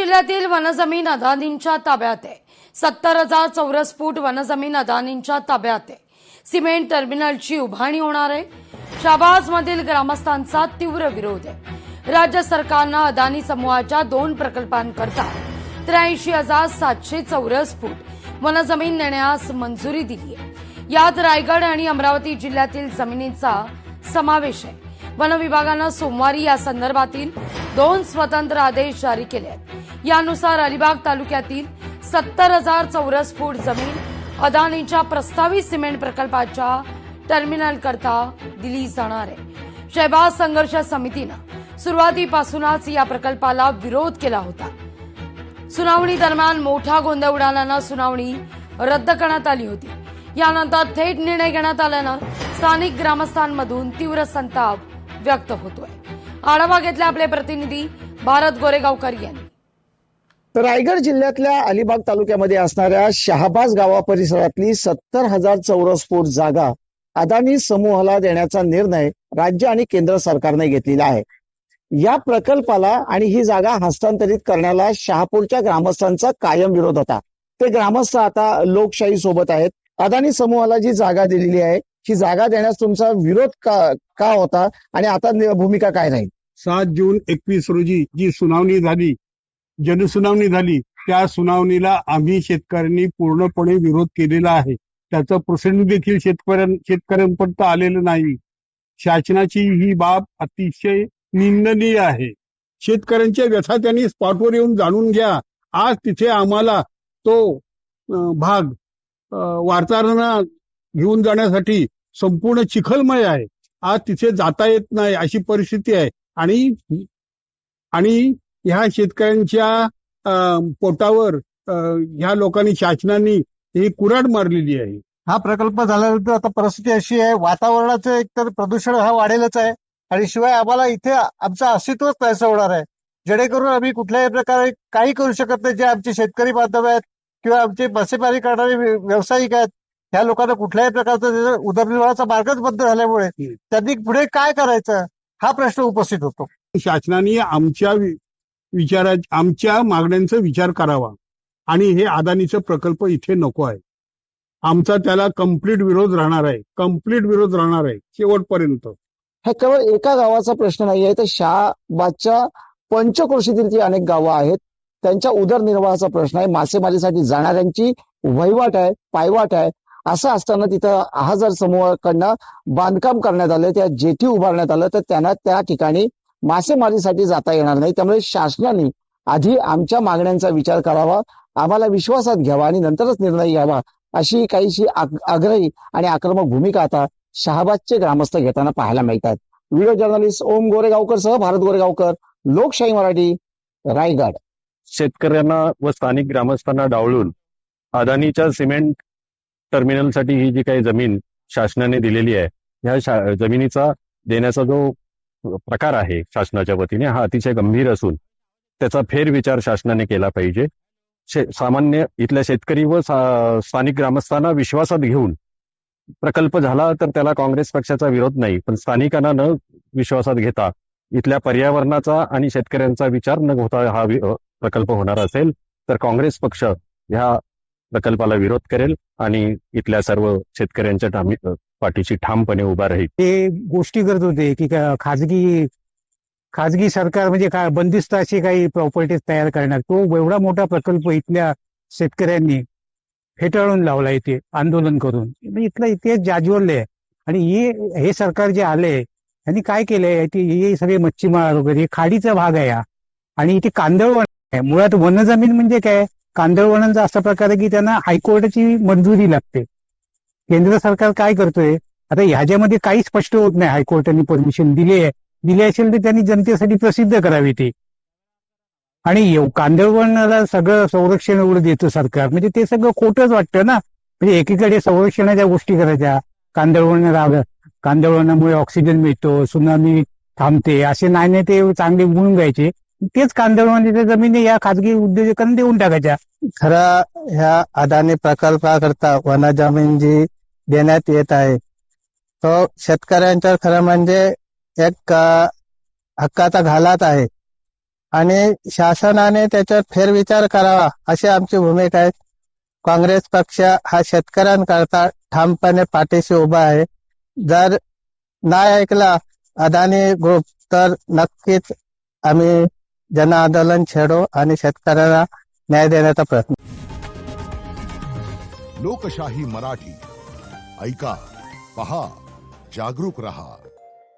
जिल्ह्यातील वनजमीन अदानींच्या ताब्यात आहे। 70,000 चौरस फूट वनजमीन अदानींच्या ताब्यात आहे। सिमेंट टर्मिनलची उभारणी होणार आहे। शहाबाजमधील ग्रामस्थांचा तीव्र विरोध आहे। राज्य सरकारनं अदानी समूहाच्या 2 प्रकल्पांकरता 83,700 चौरस फूट वनजमीन देण्यास मंजुरी दिली आहे। यात रायगड आणि अमरावती जिल्ह्यातील जमिनींचा समावेश आहे। वन विभागानं सोमवारी या संदर्भातील 2 स्वतंत्र आदेश जारी केले आहेत। यानुसार अलिबाग तालुक्यातील 70,000 चौरस फूट जमीन अदानीच्या प्रस्तावित सिमेंट प्रकल्पाच्या टर्मिनल करता दिली जाणार आहे। शहबाज संघर्ष समितीनं सुरुवातीपासूनच या प्रकल्पाला विरोध केला होता। सुनावणी दरम्यान मोठा गोंधळ उडाल्यानं सुनावणी रद्द करण्यात आली होती। यानंतर थेट निर्णय घेण्यात आल्यानं स्थानिक ग्रामस्थांमधून तीव्र संताप व्यक्त होतोय। आढावा घेतला आपले प्रतिनिधी भारत गोरेगावकर यांनी। रायगड जिल्ह्यातल्या अलिबाग तालुक्यामध्ये असणाऱ्या शहाबाज गावा परिसरातली 70,000 चौरस फूट जागा अदानी समूहाला देण्याचा निर्णय राज्य आणि केंद्र सरकारने घेतलेला आहे। या प्रकल्पाला आणि ही जागा हस्तांतरित करण्याला शहापूरच्या ग्रामस्थांचा कायम विरोध होता। ते ग्रामस्थ आता लोकशाही सोबत आहेत। अदानी समूहाला जी जागा दिलेली आहे ही जागा देण्यास तुमचा विरोध का होता आणि आता भूमिका काय राहील? 7 जून 21 रोजी जी सुनावणी झाली, जनसुनावणी झाली, त्या सुनावणीला आम्ही शेतकऱ्यांनी पूर्णपणे विरोध केलेला आहे। त्याचं प्रसंग देखील शेतकऱ्यांपर्यंत आलेलं नाही। शासनाची ही बाब अतिशय निंदनीय आहे। शेतकऱ्यांच्या व्यथा त्यांनी स्पॉटवर येऊन जाणून घ्या। आज तिथे आम्हाला तो भाग वार्ताहरांना घेऊन जाण्यासाठी संपूर्ण चिखलमय आहे। आज तिथे जाता येत नाही अशी परिस्थिती आहे आणि ह्या शेतकऱ्यांच्या पोटावर ह्या लोकांनी शासनाने ही कुऱ्हाड मारलेली आहे। हा प्रकल्प झाल्यानंतर आता परिस्थिती अशी आहे, वातावरणाचं एकतर प्रदूषण हा वाढेलच आहे आणि शिवाय आम्हाला इथे आमचं अस्तित्वच पैसा होणार आहे, जेणेकरून आम्ही कुठल्याही प्रकारे काही करू शकत नाही। जे आमचे शेतकरी बांधव आहेत किंवा आमचे मत्स्यपालन करणारे व्यावसायिक आहेत, ह्या लोकांना कुठल्याही प्रकारचा उदरनिर्वाहाचा मार्गच बंद झाल्यामुळे त्यांनी पुढे काय करायचं हा प्रश्न उपस्थित होतो। शासनाने आमच्या मागण्यांचा विचार करावा आणि हे अदानीचा प्रकल्प इथे नको आहे। आमचा त्याला कंप्लीट विरोध राहणार आहे शेवटपर्यंत। हा केवळ एका गावाचा प्रश्न नाही आहे, तर शहाबाजच्या पंचक्रोशीतील जी अनेक गावं आहेत त्यांच्या उदरनिर्वाहाचा प्रश्न आहे। मासेमारीसाठी जाणाऱ्यांची वहिवाट आहे, पायवाट आहे। असं असताना तिथं आहाजर समूहाकडनं बांधकाम करण्यात आलं, त्या जेटी उभारण्यात आलं, तर त्यांना त्या ठिकाणी मासेमारीसाठी जाता येणार नाही। त्यामुळे शासनाने आधी आमच्या मागण्यांचा विचार करावा, आम्हाला विश्वासात घ्यावा आणि नंतरच निर्णय घ्यावा, अशी काहीशी आग्रही आणि आक्रमक भूमिका आता शहाबाजचे ग्रामस्थ घेताना पाहायला मिळतात। व्हिडिओ जर्नलिस्ट ओम गोरेगावकर सह भारत गोरेगावकर, लोकशाही मराठी, रायगड। शेतकऱ्यांना व स्थानिक ग्रामस्थांना डावलून अदानीच्या सिमेंट टर्मिनलसाठी ही जी काही जमीन शासनाने दिलेली आहे, ह्या जमिनीचा देण्याचा जो प्रकार आहे शासनाच्या वतीने हा अतिशय गंभीर असून त्याचा फेरविचार शासनाने केला पाहिजे। सामान्य इथल्या शेतकरी व स्थानिक ग्रामस्थांना विश्वासात घेऊन प्रकल्प झाला तर त्याला काँग्रेस पक्षाचा विरोध नाही, पण स्थानिकांना न विश्वासात घेता इथल्या पर्यावरणाचा आणि शेतकऱ्यांचा विचार न होता हा प्रकल्प होणार असेल तर काँग्रेस पक्ष ह्या प्रकल्पाला विरोध करेल आणि इथल्या सर्व शेतकऱ्यांच्या पाठीशी ठामपणे उभा राहील। ते गोष्टी करत होते की खाजगी सरकार म्हणजे काय बंदिस्त अशी काही प्रॉपर्टीज तयार करणार, तो एवढा मोठा प्रकल्प इथल्या शेतकऱ्यांनी फेटाळून लावला इथे आंदोलन करून। इथला इतिहास जाज्वल्य आहे आणि हे सरकार जे आले यांनी काय केलंय, हे सगळे मच्छीमार वगैरे खाडीचा भाग आहे हा आणि इथे कांदळवन आहे। मुळात वनजमीन म्हणजे काय, कांदळवनांचा असा प्रकार आहे की त्यांना हायकोर्टाची मंजुरी लागते। केंद्र सरकार काय करतोय आता ह्याच्यामध्ये काही स्पष्ट होत नाही। हायकोर्टाने परमिशन दिली असेल तर त्यांनी जनतेसाठी प्रसिद्ध करावी ती। आणि कांदळवनाला सगळं संरक्षण एवढं देतं सरकार, म्हणजे ते सगळं खोटंच वाटतं ना। म्हणजे एकीकडे संरक्षणाच्या गोष्टी करायच्या, कांदळवनामुळे ऑक्सिजन मिळतो, सुनामी थांबते, असे नाही ते चांगले गुण गायचे, तेच कांदळवनाच्या जमिनी या खाजगी उद्योजकांना देऊन टाकायच्या। खरा ह्या अदानी प्रकल्पाकरता वनजमीन जी देण्यात येत आहे तो शेतकऱ्यांच्या खरं म्हणजे एक हक्काचा घालात आहे। आणि शासनाने त्याच्यावर फेरविचार करावा अशी आमची भूमिका आहे. काँग्रेस पक्ष हा शेतकऱ्यांकरता ठामपणे पाठीशी उभा आहे. जर नाही ऐकला अदानी ग्रुप तर नक्कीच आम्ही जन आंदोलन छेडू आणि शेतकऱ्यांना न्याय देण्याचा प्रयत्न. लोकशाही मराठी ऐका, पहा, जागरूक रहा.